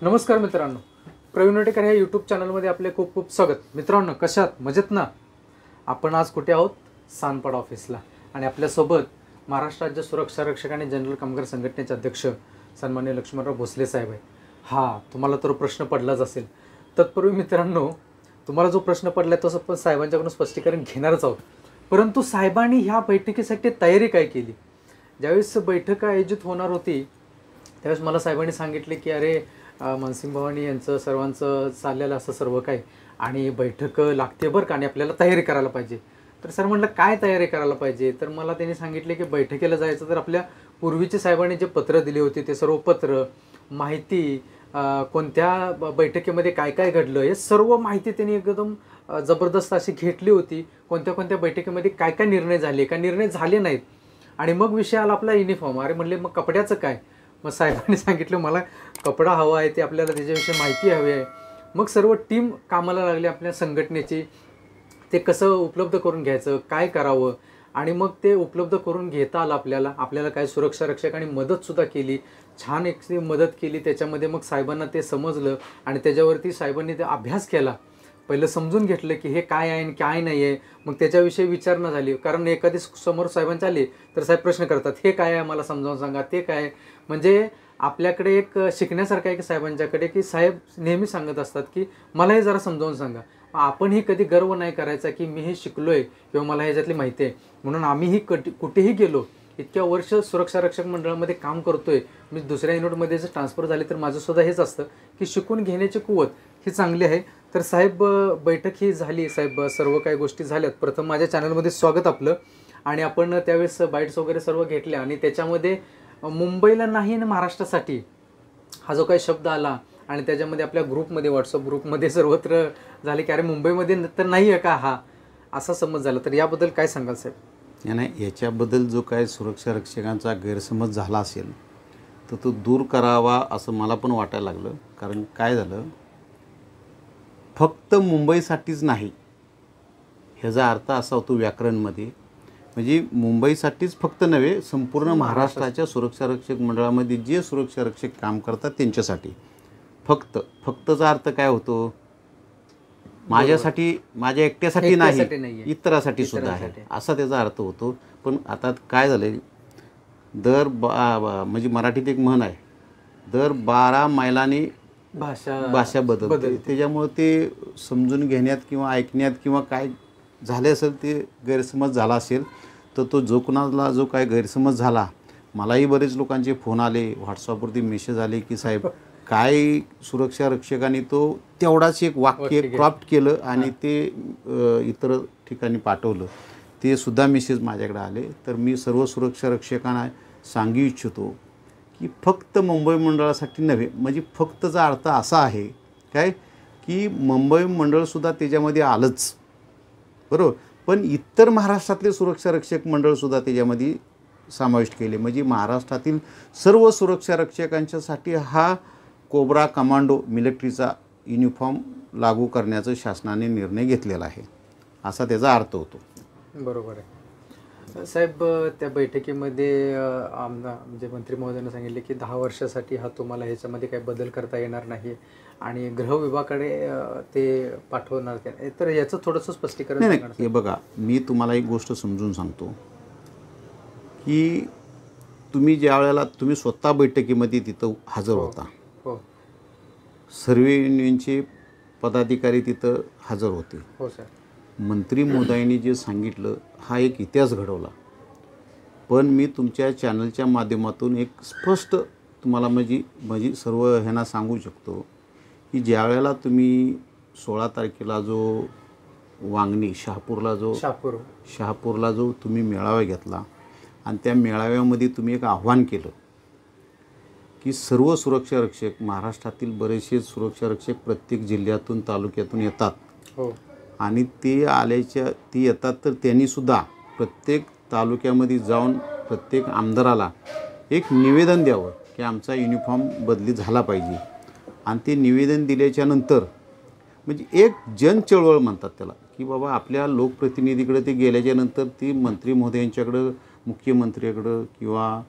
नमस्कार मित्रांनो, प्रवीण वटेकर ह्या यूट्यूब चॅनलमध्ये आपले खूप खूप स्वागत. मित्रांनो, कशात मजेत ना? आपण आज कुठे आहोत? सानपाडा ऑफिसला. आणि आपल्यासोबत महाराष्ट्र राज्य सुरक्षा रक्षक आणि जनरल कामगार संघटनेचे अध्यक्ष सन्माननीय लक्ष्मणराव भोसले साहेब आहे. तुम्हाला तर प्रश्न पडलाच असेल. तत्पूर्वी मित्रांनो, तुम्हाला जो प्रश्न पडला तो आपण साहेबांच्याकडून स्पष्टीकरण घेणारच आहोत. परंतु साहेबांनी ह्या बैठकीसाठी तयारी काय केली? ज्यावेळेस बैठक आयोजित होणार होती त्यावेळेस मला साहेबांनी सांगितले की अरे मनसिंग भवानी यांचं सर्वांचं चाललेलं असं सर्व काय आणि बैठक लागते बरं का आणि आपल्याला तयारी करायला पाहिजे. तर सर म्हटलं काय तयारी करायला पाहिजे? तर मला त्यांनी सांगितले की बैठकीला जायचं तर आपल्या पूर्वीचे साहेबांनी जे पत्र दिले होते ते सर्व पत्र, माहिती, कोणत्या बैठकीमध्ये काय काय घडलं हे सर्व माहिती त्यांनी एकदम जबरदस्त अशी घेतली होती. कोणत्या कोणत्या बैठकीमध्ये काय काय निर्णय झाले, काय निर्णय झाले नाहीत. आणि मग विषय आला आपला युनिफॉर्म. अरे म्हणले मग कपड्याचं काय? मग साहेबांनी सांगितलं मला कपडा हवा आहे, ते आपल्याला त्याच्याविषयी माहिती हवी आहे. मग सर्व टीम कामाला लागली आपल्या संघटनेची. ते कसं उपलब्ध करून घ्यायचं, काय करावं आणि मग ते उपलब्ध करून घेता आलं आपल्याला काय सुरक्षा रक्षकांनी मदतसुद्धा केली, छान एक मदत केली. त्याच्यामध्ये मग साहेबांना ते समजलं आणि त्याच्यावरती साहेबांनी ते अभ्यास केला. पहिलं समजून घेतलं की हे काय आहे आणि काय नाही आहे. मग त्याच्याविषयी विचारणा झाली. कारण एखादी समोर साहेबांचे आले तर साहेब प्रश्न करतात, हे काय आहे मला समजावून सांगा, ते काय. म्हणजे आपल्याकडे एक शिकण्यासारखं आहे की साहेबांच्याकडे की साहेब नेहमी सांगत असतात की मला हे जरा समजावून सांगा. आपणही कधी गर्व नाही करायचा की मी हे शिकलोय किंवा मला ह्याच्यातली माहिती आहे. म्हणून आम्हीही कुठेही गेलो, इतक्या वर्ष सुरक्षा रक्षक मंडळामध्ये काम करतोय, मी दुसऱ्या युनिटमध्ये जर ट्रान्सफर झाले तर माझंसुद्धा हेच असतं की शिकून घेण्याची कुवत ही चांगली आहे. तर साहेब बैठक ही झाली, साहेब सर्व काही गोष्टी झाल्यात. प्रथम माझ्या चॅनलमध्ये स्वागत आपलं. आणि आपण त्यावेळेस बाईट्स वगैरे सर्व घेतल्या आणि त्याच्यामध्ये मुंबईला नाही आणि महाराष्ट्रासाठी हा जो काही शब्द आला आणि त्याच्यामध्ये आपल्या ग्रुपमध्ये व्हॉट्सअप ग्रुपमध्ये सर्वत्र झाले की अरे मुंबईमध्ये तर नाही आहे का हा, असा समज झाला. तर याबद्दल काय सांगाल साहेब? नाही, याच्याबद्दल जो काय सुरक्षा रक्षकांचा गैरसमज झाला असेल तर तो दूर करावा असं मला पण वाटायला लागलं. कारण काय झालं, फक्त मुंबईसाठीच नाही ह्याचा अर्थ असा होतो व्याकरणमध्ये, म्हणजे मुंबईसाठीच फक्त नव्हे, संपूर्ण महाराष्ट्राच्या सुरक्षा रक्षक मंडळामध्ये जे सुरक्षा रक्षक काम करतात त्यांच्यासाठी. फक्तचा अर्थ काय होतो, माझ्यासाठी, माझ्या एकट्यासाठी नाही, इतरासाठी सुद्धा आहे असा त्याचा अर्थ होतो. पण आता काय झालं, म्हणजे मराठीत एक म्हण आहे, दर 12 मैलांनी भाषा बदलते. त्याच्यामुळे ते समजून घेण्यात किंवा ऐकण्यात किंवा काय झाले असेल, ते गैरसमज झाला असेल तर तो जो कुणाला जो काय गैरसमज झाला, मलाही बरेच लोकांचे फोन आले, व्हॉट्सअपवरती मेसेज आले की साहेब काय सुरक्षा रक्षकांनी तो तेवढाच एक वाक्य क्रॉप्ट केलं आणि ते इतर ठिकाणी पाठवलं, ते सुद्धा मेसेज माझ्याकडे आले. तर मी सर्व सुरक्षा रक्षकांना सांगू इच्छितो की फक्त मुंबई मंडळासाठी नव्हे, म्हणजे फक्तचा अर्थ असा आहे काय की मुंबई मंडळसुद्धा त्याच्यामध्ये आलंच, बरोबर, पण इतर महाराष्ट्रातले सुरक्षा रक्षक मंडळसुद्धा त्याच्यामध्ये समाविष्ट केले. म्हणजे महाराष्ट्रातील सर्व सुरक्षा रक्षकांच्यासाठी हा कोब्रा कमांडो मिलिटरीचा युनिफॉर्म लागू करण्याचा शासनाने निर्णय घेतलेला आहे, असा त्याचा अर्थ होतो. बरोबर आहे साहेब. त्या बैठकीमध्ये म्हणजे मंत्री महोदयांनी सांगितले की 10 वर्षासाठी हा तुम्हाला ह्याच्यामध्ये काही बदल करता येणार नाही आणि गृह विभागाकडे ते पाठवणार. तर याचं थोडंसं स्पष्टीकरण नाही. हे बघा, मी तुम्हाला एक गोष्ट समजून सांगतो की तुम्ही ज्या वेळेला तुम्ही स्वतः बैठकीमध्ये तिथं हजर होता, सर्व युनियनचे पदाधिकारी तिथं हजर होते. हो सर. मंत्री महोदयांनी जे सांगितलं हा एक इतिहास घडवला. पण मी तुमच्या चॅनलच्या माध्यमातून एक स्पष्ट तुम्हाला म्हणजे सर्व ह्यांना सांगू शकतो की ज्या वेळेला तुम्ही 16 तारखेला जो वांगणी शहापूरला जो तुम्ही मेळावा घेतला आणि त्या मेळाव्यामध्ये तुम्ही एक आव्हान केलं की सर्व सुरक्षा रक्षक, महाराष्ट्रातील बरेचसे सुरक्षा रक्षक प्रत्येक जिल्ह्यातून तालुक्यातून येतात. हो. आणि ते येतात तर त्यांनीसुद्धा प्रत्येक तालुक्यामध्ये जाऊन प्रत्येक आमदाराला एक निवेदन द्यावं की आमचा युनिफॉर्म बदली झाला पाहिजे. आणि ते निवेदन दिल्याच्यानंतर म्हणजे एक जनचळवळ म्हणतात त्याला की बाबा आपल्या लोकप्रतिनिधीकडे ते गेल्याच्यानंतर ती मंत्री महोदयांच्याकडं, मुख्यमंत्र्याकडं किंवा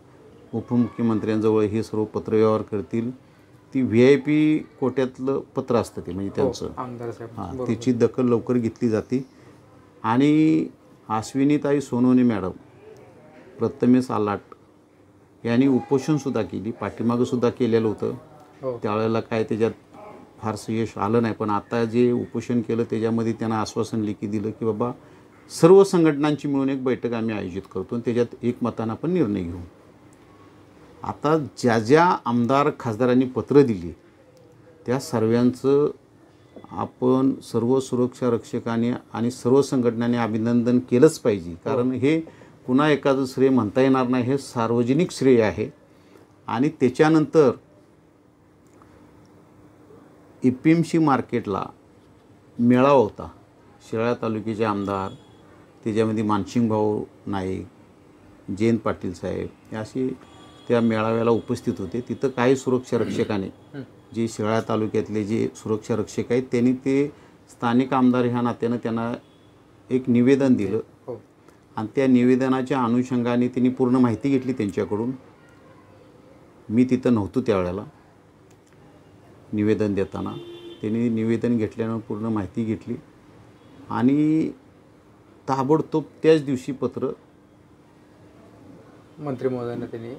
उपमुख्यमंत्र्यांजवळ हे सर्व पत्रव्यवहार करतील. ती VIP कोट्यातलं पत्र असतं ते, म्हणजे त्यांचं आमदार साहेब. हां, त्याची दखल लवकर घेतली जाते. आणि अश्विनीताई सोनवणे मॅडम, प्रथमेश आलाट यांनी उपोषणसुद्धा केली, पाठीमागंसुद्धा केलेलं होतं. त्यावेळेला काय त्याच्यात फारसं यश आलं नाही, पण आता जे उपोषण केलं त्याच्यामध्ये त्यांना आश्वासन लेखी दिलं की बाबा सर्व संघटनांची मिळून एक बैठक आम्ही आयोजित करतो आणि त्याच्यात एकमतानं आपण निर्णय घेऊ. आता ज्या ज्या आमदार खासदारांनी पत्र दिली त्या सर्वांचं आपण सर्व सुरक्षा रक्षकांनी आणि सर्व संघटनांनी अभिनंदन केलंच पाहिजे. कारण हे पुन्हा एखादं श्रेय म्हणता येणार नाही, हे सार्वजनिक श्रेय आहे. आणि त्याच्यानंतर APMC मार्केटला मेळावा होता, शिराळा तालुक्याचे आमदार, त्याच्यामध्ये मानसिंगभाऊ नाईक, जयंत पाटील साहेब हे असे त्या मेळाव्याला उपस्थित होते. तिथं काही सुरक्षा रक्षकाने, जे शिराळा तालुक्यातले जे सुरक्षा रक्षक आहेत त्यांनी ते स्थानिक आमदार ह्या नात्यानं त्यांना एक निवेदन दिलं आणि त्या निवेदनाच्या अनुषंगाने त्यांनी पूर्ण माहिती घेतली त्यांच्याकडून. मी तिथं नव्हतो त्यावेळेला निवेदन देताना. त्यांनी निवेदन घेतल्यानं पूर्ण माहिती घेतली आणि ताबडतोब त्याच दिवशी पत्र मंत्री महोदयांना त्यांनी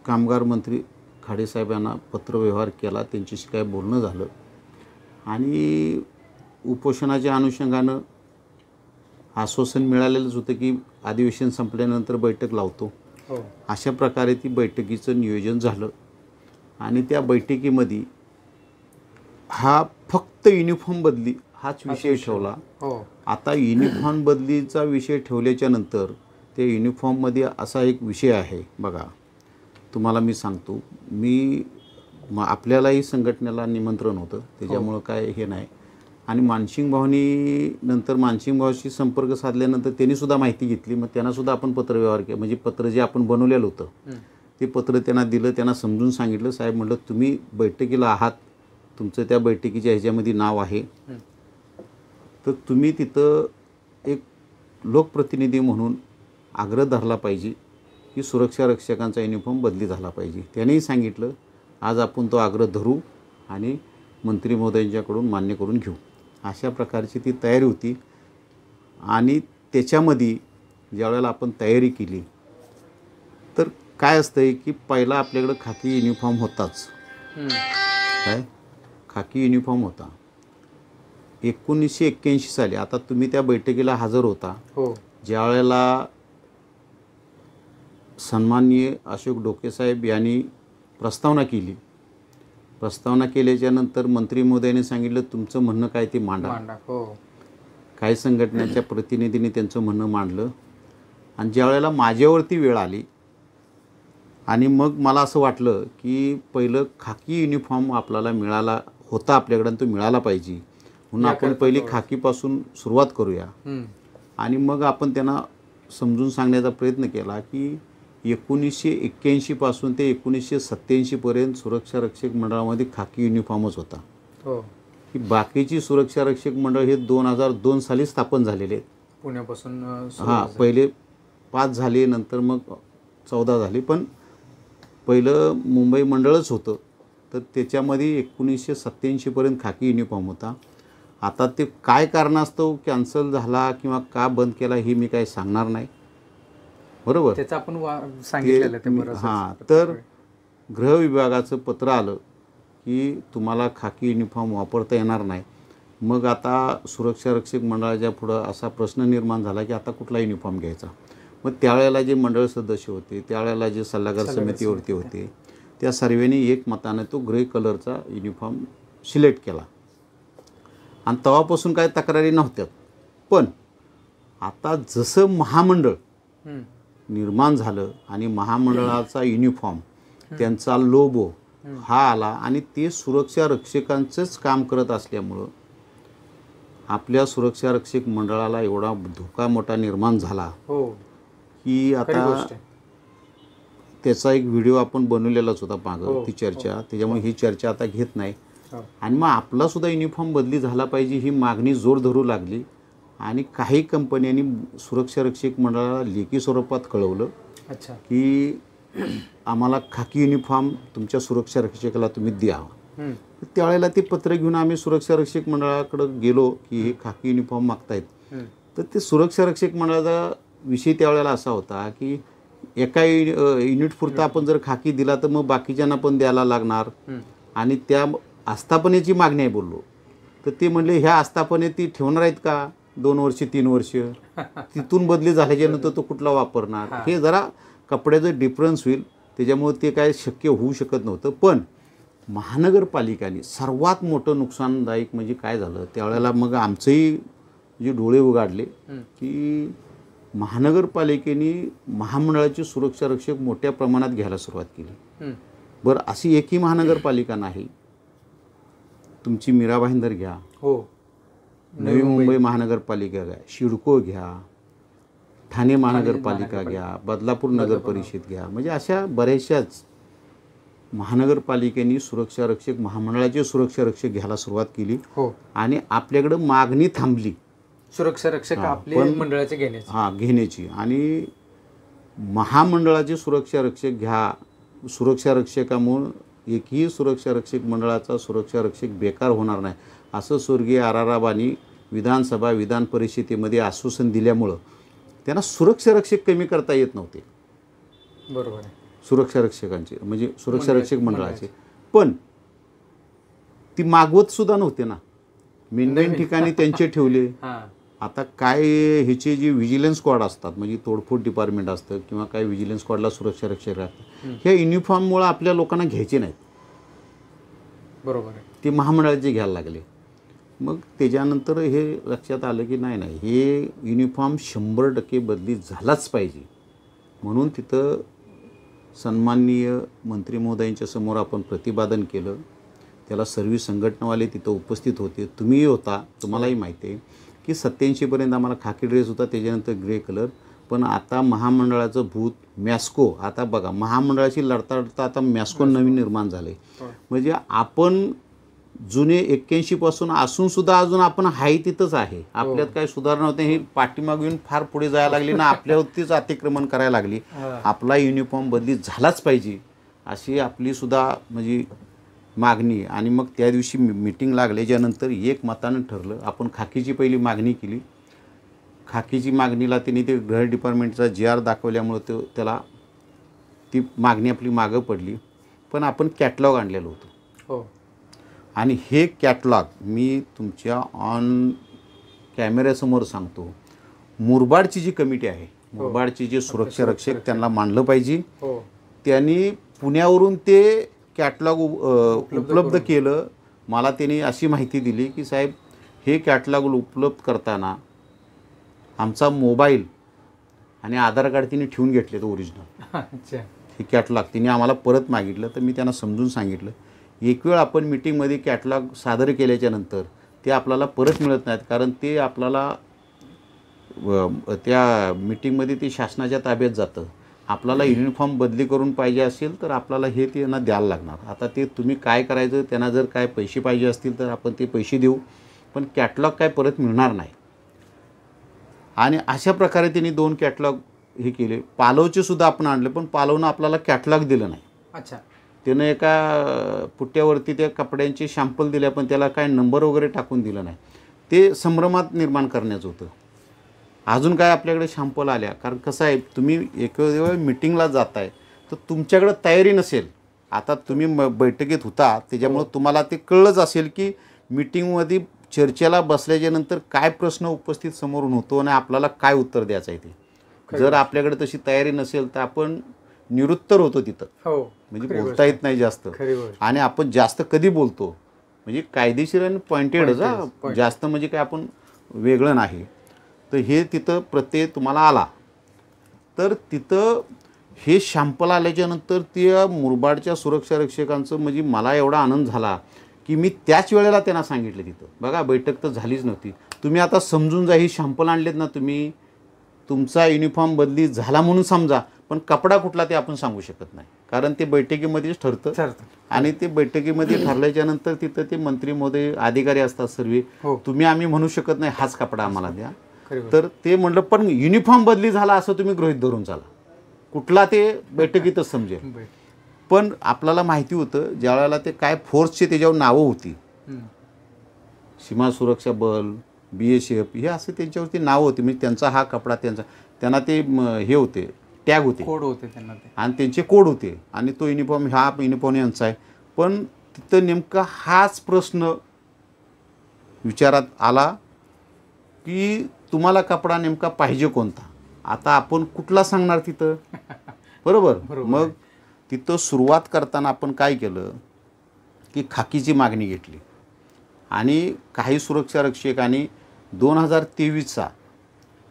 कामगार मंत्री खाडेसाहेबांना पत्रव्यवहार केला, त्यांच्याशी काय बोलणं झालं आणि उपोषणाच्या अनुषंगानं आश्वासन मिळालेलंच होतं की अधिवेशन संपल्यानंतर बैठक लावतो. अशा प्रकारे ती बैठकीचं नियोजन झालं आणि त्या बैठकीमध्ये हा फक्त युनिफॉर्म बदली हाच विषय ठेवला. आता युनिफॉर्म बदलीचा विषय ठेवल्याच्या नंतर त्या युनिफॉर्ममध्ये असा एक विषय आहे बघा, तुम्हाला मी सांगतो. आपल्यालाही संघटनेला निमंत्रण होतं, त्याच्यामुळं काय हे नाही. आणि मानसिंगभाऊनी नंतर मानसिंगभाऊशी संपर्क साधल्यानंतर त्यांनीसुद्धा माहिती घेतली. मग त्यांनासुद्धा आपण पत्रव्यवहार केला, म्हणजे पत्र जे आपण बनवलेलं होतं ते पत्र त्यांना दिलं. त्यांना समजून सांगितलं, साहेब म्हटलं तुम्ही बैठकीला आहात, तुमचं त्या बैठकीच्या ह्याच्यामध्ये नाव आहे, तर तुम्ही तिथं एक लोकप्रतिनिधी म्हणून आग्रह धरला पाहिजे की सुरक्षा रक्षकांचा युनिफॉर्म बदली झाला पाहिजे. त्यांनीही सांगितलं आज आपण तो आग्रह धरू आणि मंत्री महोदयांच्याकडून मान्य करून घेऊ. अशा प्रकारची ती तयारी होती. आणि त्याच्यामध्ये ज्यावेळेला आपण तयारी केली तर काय असतं की पहिला आपल्याकडं खाकी युनिफॉर्म होताच. काय खाकी युनिफॉर्म होता 1981 साली. आता तुम्ही त्या बैठकीला हजर होता ज्यावेळेला सन्माननीय अशोक ढोके साहेब यांनी प्रस्तावना केली. प्रस्तावना केल्याच्या नंतर मंत्री महोदयांनी सांगितलं तुमचं म्हणणं काय ते मांडा. काही संघटनेच्या प्रतिनिधींनी त्यांचं म्हणणं मांडलं. आणि ज्यावेळेला माझ्यावरती वेळ आली आणि मग मला असं वाटलं की पहिलं खाकी युनिफॉर्म आपल्याला मिळाला होता आपल्याकडं, तो मिळाला पाहिजे म्हणून आपण पहिली खाकीपासून सुरुवात करूया. आणि मग आपण त्यांना समजून सांगण्याचा प्रयत्न केला की 1981 पासून ते 1987 पर्यंत सुरक्षा रक्षक मंडळामध्ये खाकी युनिफॉर्मच होता. की बाकीची सुरक्षा रक्षक मंडळ हे 2002 साली स्थापन झालेले आहेत पुण्यापासून. पहिले 5 झाले, नंतर मग 14 झाले, पण पहिलं मुंबई मंडळच होतं. तर त्याच्यामध्ये 1987 पर्यंत खाकी युनिफॉर्म होता. आता ते काय कारणास्तव कॅन्सल झाला किंवा का बंद केला हे मी काही सांगणार नाही, बरोबर. त्याचं आपण सांगितलेलं. हां, तर गृह विभागाचं पत्र आलं की तुम्हाला खाकी युनिफॉर्म वापरता येणार नाही. मग आता सुरक्षा रक्षक मंडळाच्या पुढं असा प्रश्न निर्माण झाला की आता कुठला युनिफॉर्म घ्यायचा. मग त्यावेळेला जे मंडळ सदस्य होते, त्यावेळेला जे सल्लागार समितीवरती होते, त्या सर्वांनी एकमताने तो ग्रे कलरचा युनिफॉर्म सिलेक्ट केला. आणि तेव्हापासून काय तक्रारी नव्हत्या. पण आता जसं महामंडळ निर्माण झालं आणि महामंडळाचा युनिफॉर्म, त्यांचा लोगो हा आला आणि ते सुरक्षा रक्षकांचंच काम करत असल्यामुळं आपल्या सुरक्षा रक्षक मंडळाला एवढा धोका मोठा निर्माण झाला की आता त्याचा एक व्हिडिओ आपण बनवलेलाच होता मागं, ती चर्चा. त्याच्यामुळे ही चर्चा आता घेत नाही. आणि मग आपलासुद्धा युनिफॉर्म बदली झाला पाहिजे ही मागणी जोर धरू लागली. आणि काही कंपन्यांनी सुरक्षा रक्षक मंडळाला लेखी स्वरूपात कळवलं की आम्हाला खाकी युनिफॉर्म तुमच्या सुरक्षा रक्षकाला तुम्ही द्या. हम्म. त्यावेळेला ते पत्र घेऊन आम्ही सुरक्षा रक्षक मंडळाकडे गेलो की हे खाकी युनिफॉर्म मागतायत. तर ते सुरक्षा रक्षक मंडळाचा विषय त्यावेळेला असा होता की एका युनिट पुरता आपण जर खाकी दिला तर मग बाकीच्यांना पण द्यायला लागणार आणि त्या आस्थापनेची मागणी आहे बोललो. तर ते म्हणले ह्या आस्थापने ती ठेवणार आहेत का 2 वर्ष 3 वर्ष, तिथून बदली झाल्याच्यानंतर तो कुठला वापरणार, हे जरा कपड्याचं डिफरन्स होईल, त्याच्यामुळे ते काय शक्य होऊ शकत नव्हतं. पण महानगरपालिकांनी सर्वात मोठं नुकसानदायक म्हणजे काय झालं त्यावेळेला, मग आमचंही जे डोळे उघडले की महानगरपालिकेने महामंडळाचे सुरक्षा रक्षक मोठ्या प्रमाणात घ्यायला सुरुवात केली. बरं, अशी एकही महानगरपालिका नाही. तुमची मीरा भाईंदर घ्या, हो, नवी मुंबई महानगरपालिका घ्या, सिडको घ्या, ठाणे महानगरपालिका घ्या, बदलापूर नगर परिषद घ्या, म्हणजे अशा बऱ्याचशाच महानगरपालिकेने सुरक्षा रक्षक महामंडळाचे सुरक्षा रक्षक घ्यायला सुरुवात केली. हो, आणि आपल्याकडे मागणी थांबली सुरक्षा रक्षक आपले मंडळाचे घेण्याची. आणि महामंडळाचे सुरक्षा रक्षक घ्या, सुरक्षा रक्षकामुळे एकही सुरक्षा रक्षक मंडळाचा सुरक्षा रक्षक बेकार होणार नाही असं स्वर्गीय आराराबांनी विधानसभा विधान परिषदेमध्ये आश्वासन दिल्यामुळं त्यांना सुरक्षा रक्षक कमी करता येत नव्हते. बरोबर आहे. सुरक्षा रक्षकांचे म्हणजे सुरक्षा रक्षक मंडळाचे पण ती मागवत सुद्धा नव्हते ना, मेन ठिकाणी त्यांचे ठेवले. आता काय ह्याचे जे व्हिजिलन्स स्क्वॉड असतात म्हणजे तोडफोड डिपार्टमेंट असतं किंवा काय व्हिजिलन्स स्क्वॉडला सुरक्षा रक्षक राहतात, ह्या युनिफॉर्ममुळे आपल्या लोकांना घ्यायचे नाहीत. बरोबर आहे. ते महामंडळाचे घ्यायला लागले. मग त्याच्यानंतर हे लक्षात आलं की नाही हे युनिफॉर्म 100% बदली झालाच पाहिजे. म्हणून तिथं सन्माननीय मंत्री महोदयांच्या समोर आपण प्रतिपादन केलं. त्याला सर्व्हिस संघटनावाले तिथं उपस्थित होते, तुम्हीही होता, तुम्हालाही माहिती आहे की 87पर्यंत आम्हाला खाकी ड्रेस होता, त्याच्यानंतर ग्रे कलर. पण आता महामंडळाचं भूत मॅस्को, आता बघा महामंडळाशी लढता लढता आता मॅस्को नवीन निर्माण झाले. म्हणजे आपण जुने 81पासून असून सुद्धा अजून आपण हाय तिथंच आहे, आपल्यात काही सुधारणा होते. ही पाठीमाग येऊन फार पुढे जायला लागली ना, आपल्यावरतीच अतिक्रमण करायला लागली. आपला युनिफॉर्म बदली झालाच पाहिजे अशी आपली सुद्धा म्हणजे मागणी. आणि मग त्या दिवशी मीटिंग लागल्याच्यानंतर एक मतानं ठरलं, आपण खाकीची पहिली मागणी केली. खाकीची मागणीला त्यांनी ते गृह डिपार्टमेंटचा GR दाखवल्यामुळं त्याला ती मागणी आपली मागं पडली. पण आपण कॅटलॉग आणलेलं होतं. हो, आणि हे कॅटलॉग मी तुमच्या ऑन कॅमेऱ्यासमोर सांगतो, मुरबाडची जी कमिटी आहे, मुरबाडची जे सुरक्षा रक्षक त्यांना मानलं पाहिजे. त्यांनी पुण्यावरून ते कॅटलॉग उपलब्ध केलं. मला त्यांनी अशी माहिती दिली की साहेब हे कॅटलॉग उपलब्ध करताना आमचा मोबाईल आणि आधार कार्ड तिने ठेवून घेतले तो ओरिजिनल. हे कॅटलॉग तिने आम्हाला परत मागितलं. तर मी त्यांना समजून सांगितलं, एक वेळ आपण मीटिंगमध्ये कॅटलॉग सादर केल्याच्यानंतर ते आपल्याला परत मिळत नाहीत, कारण ते आपल्याला त्या मीटिंगमध्ये ते शासनाच्या ताब्यात जातं. आपल्याला युनिफॉर्म बदली करून पाहिजे असेल तर आपल्याला हे त्यांना द्यायला लागणार. आता ते तुम्ही काय करायचं, त्यांना जर काय पैसे पाहिजे असतील तर आपण ते पैसे देऊ, पण कॅटलॉग काय परत मिळणार नाही. आणि अशा प्रकारे त्यांनी 2 कॅटलॉग हे केले. पालवचे सुद्धा आपण आणले, पण पालवनं आपल्याला कॅटलॉग दिलं नाही. अच्छा, त्यानं एका पुट्ट्यावरती त्या कपड्यांचे शॅम्पल दिले, पण त्याला काय नंबर वगैरे टाकून दिलं नाही. ते संभ्रमात निर्माण करण्याचं होतं. अजून काय आपल्याकडे शॅम्पल आल्या, कारण कसं आहे तुम्ही एक वेळ मिटिंगला जाताय तर तुमच्याकडे तयारी नसेल. आता तुम्ही बैठकीत होता त्याच्यामुळं तुम्हाला ते कळलंच असेल की मीटिंगमध्ये चर्चेला बसल्याच्यानंतर काय प्रश्न उपस्थित समोरून होतो आणि आपल्याला काय उत्तर द्यायचं आहे ते. जर आपल्याकडे तशी तयारी नसेल तर आपण निरुत्तर होतो तिथं. म्हणजे बोलता येत नाही जास्त. आणि आपण जास्त कधी बोलतो म्हणजे कायदेशीर आणि पॉइंटेडच, जास्त म्हणजे काय आपण वेगळं नाही. तर हे तिथं प्रत्यय तुम्हाला आला तर तिथं हे शॅम्पल आल्याच्यानंतर त्या मुरबाडच्या सुरक्षा रक्षकांचं म्हणजे मला एवढा आनंद झाला की मी त्याच वेळेला त्यांना सांगितलं तिथं, बघा बैठक तर झालीच नव्हती, तुम्ही आता समजून जा, ही शॅम्पल आणलेत ना तुम्ही, तुमचा युनिफॉर्म बदली झाला म्हणून समजा, पण कपडा कुठला ते आपण सांगू शकत नाही, कारण ते बैठकीमध्येच ठरतं. आणि ते बैठकीमध्ये ठरल्याच्यानंतर तिथं ते मंत्री महोदय अधिकारी असतात सर्व, तुम्ही आम्ही म्हणू शकत नाही हाच कपडा आम्हाला द्या. तर ते म्हणलं पण युनिफॉर्म बदली झाला असं तुम्ही गृहीत धरून चाला, कुठला ते बैठकीतच समजेल. पण आपल्याला माहिती होतं ज्या वेळेला ते काय फोर्सची त्याच्यावर नावं होती, सीमा सुरक्षा बल, BSF हे असे त्यांच्यावरती नावं होती. म्हणजे त्यांचा हा कपडा त्यांना ते हे होते, टॅग होते, कोड होते त्यांना ते, आणि त्यांचे कोड होते, आणि तो युनिफॉर्म हा युनिफॉर्म यांचा आहे. पण तिथं नेमका हाच प्रश्न विचारात आला की तुम्हाला कपडा नेमका पाहिजे कोणता. आता आपण कुठला सांगणार तिथं, बरोबर. मग तिथं सुरुवात करताना आपण काय केलं की खाकीची मागणी घेतली, आणि काही सुरक्षा रक्षकांनी 2023चा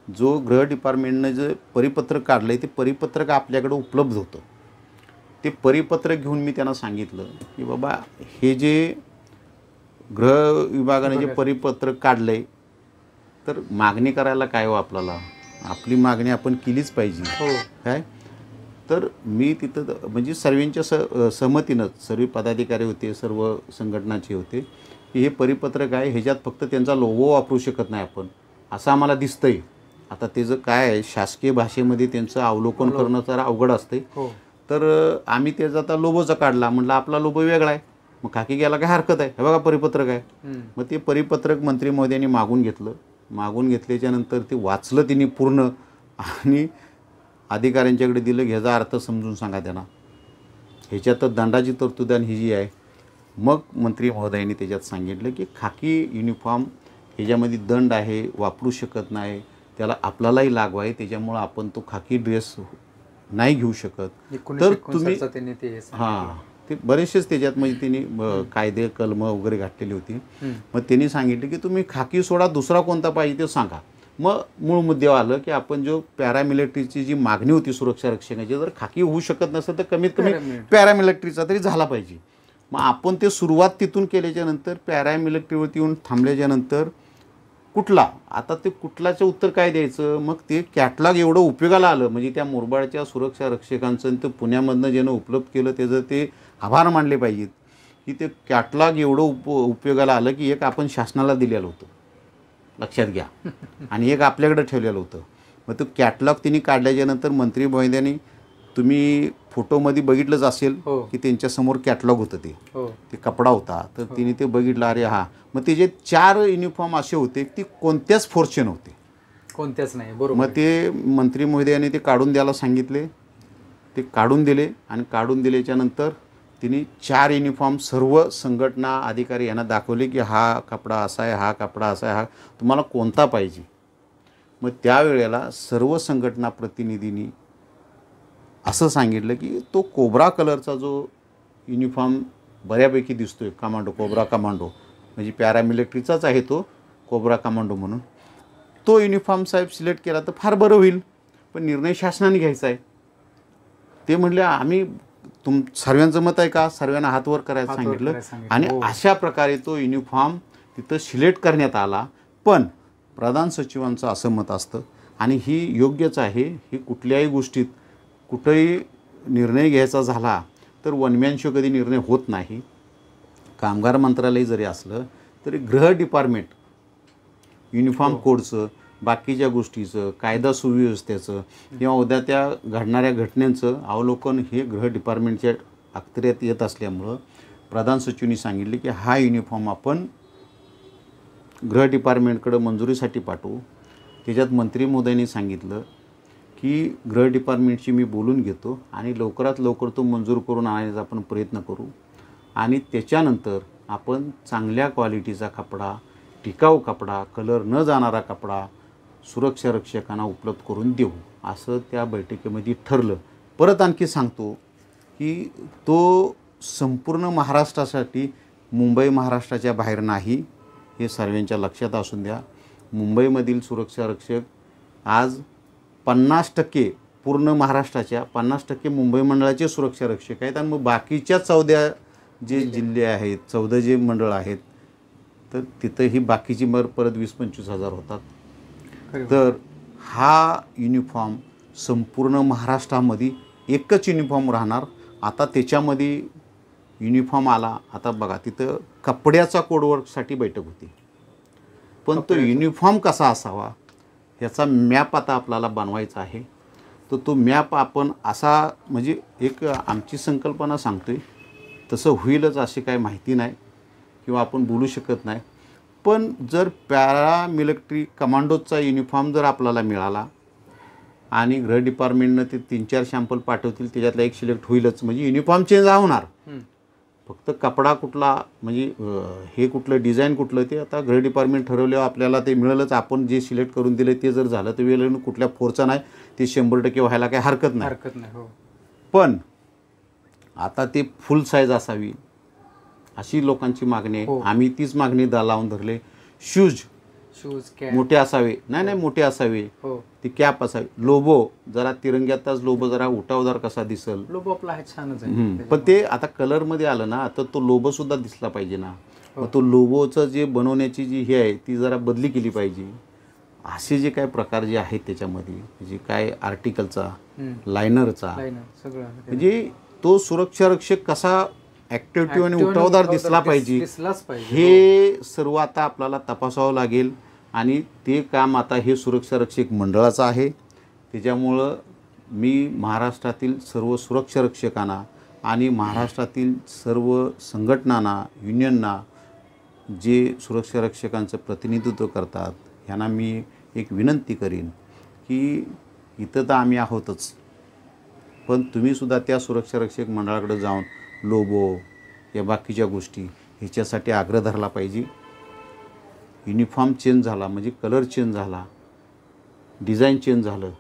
जो गृह डिपार्टमेंटनं जे परिपत्रक काढलं आहे ते परिपत्रक आपल्याकडं उपलब्ध होतं. ते परिपत्रक घेऊन मी त्यांना सांगितलं की बाबा हे जे गृह विभागाने जे परिपत्रक काढलं आहे तर मागणी करायला काय हो, आपल्याला आपली मागणी आपण केलीच पाहिजे काय. तर मी तिथं म्हणजे सर्वांच्या सहमतीनं सर्व पदाधिकारी होते, सर्व संघटनाचे होते की हे परिपत्रक आहे, ह्याच्यात फक्त त्यांचा लोगो वापरू शकत नाही आपण, असं आम्हाला दिसतंय. आता त्याचं काय आहे, शासकीय भाषेमध्ये त्यांचं अवलोकन करणं तर अवघड असते. तर आम्ही त्याचा आता लोगोचा काढला, म्हटलं आपला लोगो वेगळा आहे, मग खाकी घ्यायला काय हरकत आहे, हे बघा परिपत्रक आहे. मग ते परिपत्रक मंत्री महोदयांनी मागून घेतलं. मागून घेतल्याच्या नंतर ते वाचलं तिने पूर्ण, आणि अधिकाऱ्यांच्याकडे दिलं, ह्याचा अर्थ समजून सांगा त्यांना, ह्याच्यात दंडाची तरतूद ही जी आहे. मग मंत्री महोदयांनी त्याच्यात सांगितलं की खाकी युनिफॉर्म ह्याच्यामध्ये दंड आहे, वापरू शकत नाही, त्याला आपल्यालाही लागू आहे, त्याच्यामुळं आपण तो खाकी ड्रेस नाही घेऊ शकत. तर तुम्ही ते बरेचसेच त्याच्यात म्हणजे त्यांनी कायदे कलम वगैरे घातलेली होती. मग त्यांनी सांगितलं की तुम्ही खाकी सोडा, दुसरा कोणता पाहिजे ते सांगा. मग मूळ मुद्द्यावर आलं की आपण जो पॅरामिलिटरीची जी मागणी होती सुरक्षा रक्षकाची, जर खाकी होऊ शकत नसेल तर कमीत कमी पॅरामिलिटरीचा तरी झाला पाहिजे. मग आपण ते सुरुवात तिथून केल्याच्या नंतर पॅरामिलिटरीवरती येऊन थांबल्याच्या नंतर कुठला, आता ते कुठलाचं उत्तर काय द्यायचं. मग ते कॅटलॉग एवढं उपयोगाला आलं, म्हणजे त्या मुरबाडच्या सुरक्षा रक्षकांचं ते पुण्यामधनं ज्यानं उपलब्ध केलं त्याचं ते आभार मानले पाहिजेत की ते कॅटलॉग एवढं उपयोगाला आलं की एक आपण शासनाला दिलेलं होतं, लक्षात घ्या, आणि एक आपल्याकडे ठेवलेलं होतं. मग तो कॅटलॉग तिने काढल्याच्यानंतर मंत्री महोदयांनी, तुम्ही फोटोमध्ये बघितलंच असेल की त्यांच्यासमोर कॅटलॉग होतं, ते कपडा होता, तर तिने ते बघितलं, अरे हा. मग ते जे 4 युनिफॉर्म असे होते ते कोणत्याच फोर्सचे नव्हते, कोणत्याच नाही, बरोबर. मग ते मंत्री महोदयांनी ते काढून द्यायला सांगितले, ते काढून दिले, आणि काढून दिल्याच्या नंतर तिने 4 युनिफॉर्म सर्व संघटना अधिकारी यांना दाखवले की हा कपडा असा आहे, हा कपडा असा आहे, हा तुम्हाला कोणता पाहिजे. मग त्यावेळेला सर्व संघटना प्रतिनिधींनी असं सांगितलं की तो कोब्रा कलरचा जो युनिफॉर्म बऱ्यापैकी दिसतोय, कमांडो, कोब्रा कमांडो, म्हणजे पॅरामिलिटरीचाच आहे तो कोब्रा कमांडो म्हणून, तो युनिफॉर्म साहेब सिलेक्ट केला तर फार बरं होईल, पण निर्णय शासनाने घ्यायचा आहे. ते म्हणले आम्ही सर्वांचं मत आहे का, सर्वांना हातवर करायला सांगितलं, आणि अशा प्रकारे तो युनिफॉर्म तिथं सिलेक्ट करण्यात आला. पण प्रधान सचिवांचं असं मत असतं, आणि ही योग्यच आहे, ही कुठल्याही गोष्टीत कुठेही निर्णय घ्यायचा झाला तर वनमॅन शो कधी निर्णय होत नाही. कामगार मंत्रालय जरी असलं तरी गृह डिपार्टमेंट युनिफॉर्म कोडचं, बाकीच्या गोष्टीचं, कायदा सुव्यवस्थेचं किंवा उद्या त्या घडणाऱ्या घटनांचं अवलोकन हे गृह डिपार्टमेंटच्या अखत्यारीत येत असल्यामुळं प्रधान सचिवांनी सांगितले की हा युनिफॉर्म आपण गृह डिपार्टमेंटकडे मंजुरीसाठी पाठवू. त्याच्यात मंत्री महोदयांनी सांगितलं की गृह डिपार्टमेंटशी मी बोलून घेतो आणि लवकरात लवकर तो मंजूर करून आणण्याचा आपण प्रयत्न करू, आणि त्याच्यानंतर आपण चांगल्या क्वालिटीचा कपडा, टिकाऊ कपडा, कलर न जाणारा कपडा सुरक्षा रक्षकांना उपलब्ध करून देऊ, असं त्या बैठकीमध्ये ठरलं. परत आणखी सांगतो की तो संपूर्ण महाराष्ट्रासाठी, मुंबई महाराष्ट्राच्या बाहेर नाही, हे सर्वांच्या लक्षात असून द्या. मुंबईमधील सुरक्षा रक्षक आज 50% पूर्ण महाराष्ट्राच्या 50% मुंबई मंडळाचे सुरक्षा रक्षक आहेत, आणि मग बाकीच्या 14 जे जिल्हे आहेत, 14 जे मंडळ आहेत, तर तिथंही बाकीची परत 20-25 हजार होतात. तर हा युनिफॉर्म संपूर्ण महाराष्ट्रामध्ये एकच युनिफॉर्म राहणार. आता त्याच्यामध्ये युनिफॉर्म आला, आता बघा तिथं कपड्याचा कोडवर्कसाठी बैठक होती, पण तो युनिफॉर्म कसा असावा ह्याचा मॅप आता आपल्याला बनवायचा आहे. तर तो मॅप आपण असा म्हणजे एक आमची संकल्पना सांगतोय, तसं होईलच अशी काही माहिती नाही किंवा आपण बोलू शकत नाही. पण जर पॅरामिलिटरी कमांडोचा युनिफॉर्म जर आपल्याला मिळाला आणि गृह डिपार्टमेंटनं ते 3-4 सॅम्पल पाठवतील, त्याच्यातला एक सिलेक्ट होईलच. म्हणजे युनिफॉर्म चेंज होणार, फक्त कपडा कुठला म्हणजे हे कुठलं डिझाईन कुठलं ते आता गृह डिपार्टमेंट ठरवल्यावर आपल्याला ते मिळेलच. आपण जे सिलेक्ट करून दिले ते जर झालं तर वेळ कुठल्या फोरचा नाही, ते 100% व्हायला काही हरकत नाही. पण आता ते फुल साईज असावी अशी लोकांची मागणी आहे. आम्ही तीच मागणी लावून धरले. शूज मोठे असावे, नाही मोठे असावे, ती कॅप असावी. लोबो जरा तिरंग्यातच लोबो जरा उठावदार कसा दिसल, लोबो आपला आहे छानच आहे, पण ते आता कलरमध्ये आलं ना, तर तो लोबो सुद्धा दिसला पाहिजे ना. मग तो लोबोचं जे बनवण्याची जी हे आहे ती जरा बदली केली पाहिजे. असे जे काय प्रकार जे आहेत त्याच्यामध्ये, जे काय आर्टिकलचा, लायनरचा, म्हणजे तो सुरक्षा रक्षक कसा ॲक्टिव्हिटी आणि उठावदार दिसला पाहिजे, हे सर्व आता आपल्याला तपासावं लागेल. आणि ते काम आता हे सुरक्षा रक्षक मंडळाचं आहे. त्याच्यामुळं मी महाराष्ट्रातील सर्व सुरक्षा रक्षकांना आणि महाराष्ट्रातील सर्व संघटनांना, युनियनना जे सुरक्षा रक्षकांचं प्रतिनिधित्व करतात, ह्यांना मी एक विनंती करीन की इथं तर आम्ही आहोतच, पण तुम्हीसुद्धा त्या सुरक्षा रक्षक मंडळाकडे जाऊन लोबो या बाकीच्या गोष्टी ह्याच्यासाठी आग्रह धरला पाहिजे. युनिफॉर्म चेंज झाला म्हणजे कलर चेंज झाला, डिझाईन चेंज झालं,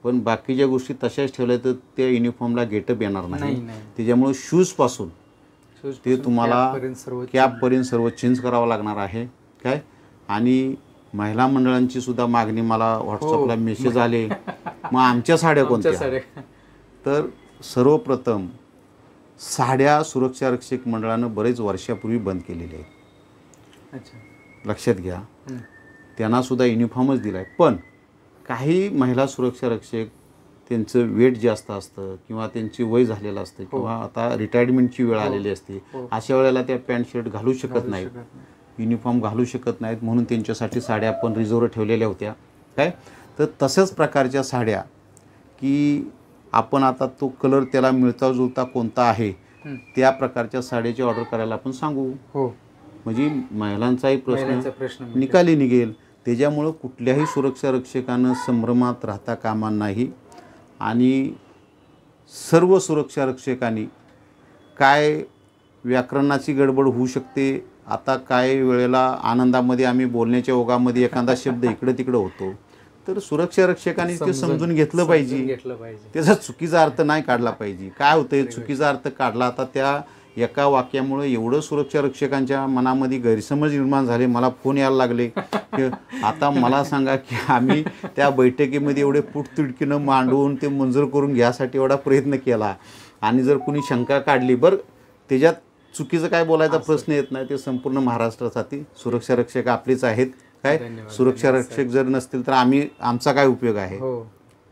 पण बाकीच्या गोष्टी तशाच ठेवल्या तर त्या युनिफॉर्मला गेटअप येणार नाही. त्याच्यामुळे शूजपासून ते तुम्हाला कॅपपर्यंत सर्व चेंज करावं लागणार आहे काय. आणि महिला मंडळांची सुद्धा मागणी मला व्हॉट्सअपला मेसेज आले, मग आमच्या साड्या कोणत्या. तर सर्वप्रथम साड्या सुरक्षा रक्षक मंडळानं बरेच वर्षापूर्वी बंद केलेले आहेत, लक्षात घ्या. त्यांनासुद्धा युनिफॉर्मच दिला आहे. पण काही महिला सुरक्षा रक्षक त्यांचं वेट जास्त असतं किंवा त्यांची वय झालेलं असतं किंवा आता रिटायरमेंटची वेळ आलेली असते, अशा वेळेला त्या पॅन्ट शर्ट घालू शकत नाहीत, युनिफॉर्म घालू शकत नाहीत, म्हणून त्यांच्यासाठी साड्या आपण रिझर्व ठेवलेल्या होत्या काय. तर तशाच प्रकारच्या साड्या की आपण आता तो कलर त्याला मिळता जुळता कोणता आहे त्या प्रकारच्या साडीची ऑर्डर करायला आपण सांगू. म्हणजे महिलांचाही प्रश्न निकाली निघेल. त्याच्यामुळं कुठल्याही सुरक्षा रक्षकानं संभ्रमात राहता कामा नाही. आणि सर्व सुरक्षा रक्षकांनी काय व्याकरणाची गडबड होऊ शकते. आता काय वेळेला आनंदामध्ये आम्ही बोलण्याच्या ओघामध्ये एखादा शब्द इकडे तिकडे होतो, तर सुरक्षा रक्षकांनी ते समजून घेतलं पाहिजे. त्याचा चुकीचा अर्थ नाही काढला पाहिजे. काय होतं, चुकीचा अर्थ काढला आता त्या एका वाक्यामुळे एवढं सुरक्षा रक्षकांच्या मनामध्ये गैरसमज निर्माण झाले. मला फोन यायला लागले की आता मला सांगा की आम्ही त्या बैठकीमध्ये एवढे पुटतिडकीनं मांडून ते मंजूर करून घ्यासाठी एवढा प्रयत्न केला, आणि जर कुणी शंका काढली, बरं त्याच्यात चुकीचं काय बोलायचा प्रश्न येत नाही. ते संपूर्ण महाराष्ट्रासाठी सुरक्षा रक्षक आपलेच आहेत काय. सुरक्षा रक्षक जर नसतील तर आमचा काय उपयोग आहे,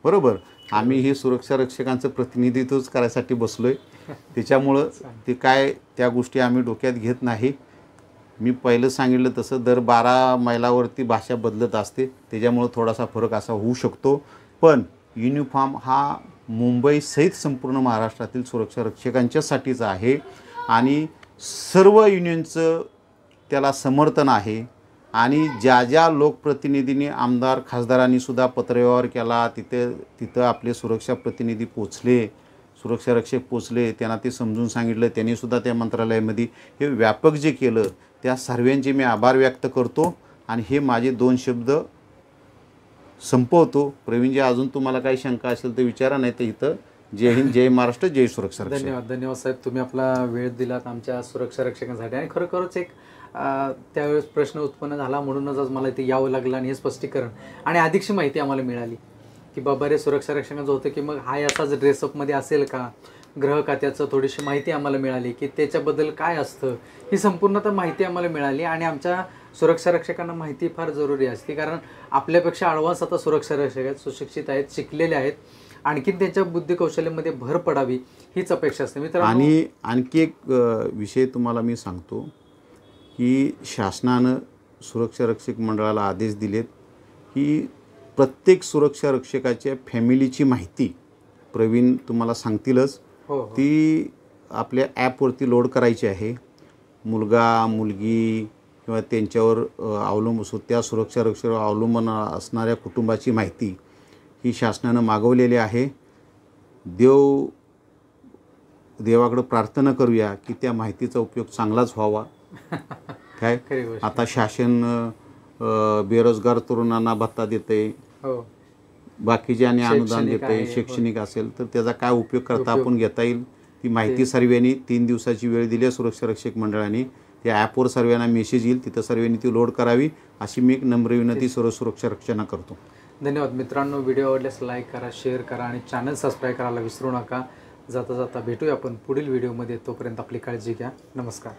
बरोबर. आम्ही हे सुरक्षा रक्षकांचं प्रतिनिधित्वच करायसाठी बसलोय. त्याच्यामुळं ते काय त्या गोष्टी आम्ही डोक्यात घेत नाही. मी पहिलं सांगितलं तसं दर 12 मैलावरती भाषा बदलत असते, त्याच्यामुळं थोडासा फरक असा होऊ शकतो. पण युनिफॉर्म हा मुंबईसहित संपूर्ण महाराष्ट्रातील सुरक्षा रक्षकांच्यासाठीच आहे आणि सर्व युनियनचं त्याला समर्थन आहे. आणि ज्या ज्या लोकप्रतिनिधींनी, आमदार खासदारांनी सुद्धा पत्रव्यवहार केला, तिथं आपले सुरक्षा प्रतिनिधी पोचले, सुरक्षा रक्षक पोचले, त्यांना ते समजून सांगितलं, त्यांनीसुद्धा त्या मंत्रालयामध्ये हे व्यापक जे केलं त्या सर्वांचे मी आभार व्यक्त करतो. आणि हे माझे 2 शब्द संपवतो. प्रवीणजी, अजून तुम्हाला काही शंका असेल तर विचारा, नाही तर इथं जय हिंद, जय महाराष्ट्र, जय सुरक्षा रक्षक. धन्यवाद साहेब, तुम्ही आपला वेळ दिलात आमच्या सुरक्षा रक्षकांसाठी. आणि खरोखरच एक त्यावेळेस प्रश्न उत्पन्न झाला, म्हणूनच आज मला इथे यावं लागलं आणि हे स्पष्टीकरण आणि अधिकची माहिती आम्हाला मिळाली की बाबा रे सुरक्षा रक्षकांचं होतं की मग हा असाच ड्रेसअपमध्ये असेल का. गृह खात्याचं थोडीशी माहिती आम्हाला मिळाली की त्याच्याबद्दल काय असतं, ही संपूर्णतः माहिती आम्हाला मिळाली. आणि आमच्या सुरक्षा रक्षकांना माहिती फार जरुरी असते, कारण आपल्यापेक्षा ॲडव्हान्स आता सुरक्षा रक्षक आहेत, सुशिक्षित आहेत, शिकलेले आहेत, आणखी त्यांच्या बुद्धी कौशल्यामध्ये भर पडावी हीच अपेक्षा असते मित्रांनो. आणि आणखी एक विषय तुम्हाला मी सांगतो की शासनानं सुरक्षा रक्षक मंडळाला आदेश दिलेत की प्रत्येक सुरक्षा रक्षकाच्या फॅमिलीची माहिती प्रवीण तुम्हाला सांगतीलच. हो ती आपल्या ॲपवरती लोड करायची आहे. मुलगा मुलगी किंवा त्यांच्यावर अवलंबून त्या सुरक्षा रक्षकावर अवलंबून असणाऱ्या कुटुंबाची माहिती ही शासनानं मागवलेली आहे. देवाकडं प्रार्थना करूया की त्या माहितीचा उपयोग चांगलाच व्हावा. काय आता शासन बेरोजगार तरुणांना भत्ता देते, बाकीचे आणि अनुदान देते, शैक्षणिक असेल तर त्याचा काय उपयोग करता आपण घेता येईल ती माहिती सर्वांनी 3 दिवसाची वेळ दिली आहे सुरक्षा रक्षक मंडळाने. त्या ॲपवर सर्वांना मेसेज येईल, तिथं सर्वांनी ती लोड करावी अशी मी एक नम्र विनंती सर्व सुरक्षा रक्षकांना करतो. धन्यवाद मित्रांनो. व्हिडिओ आवडल्यास लाईक करा, शेअर करा आणि चॅनल सबस्क्राईब करायला विसरू नका. जाता जाता भेटूया आपण पुढील व्हिडिओमध्ये. तोपर्यंत आपली काळजी घ्या. नमस्कार.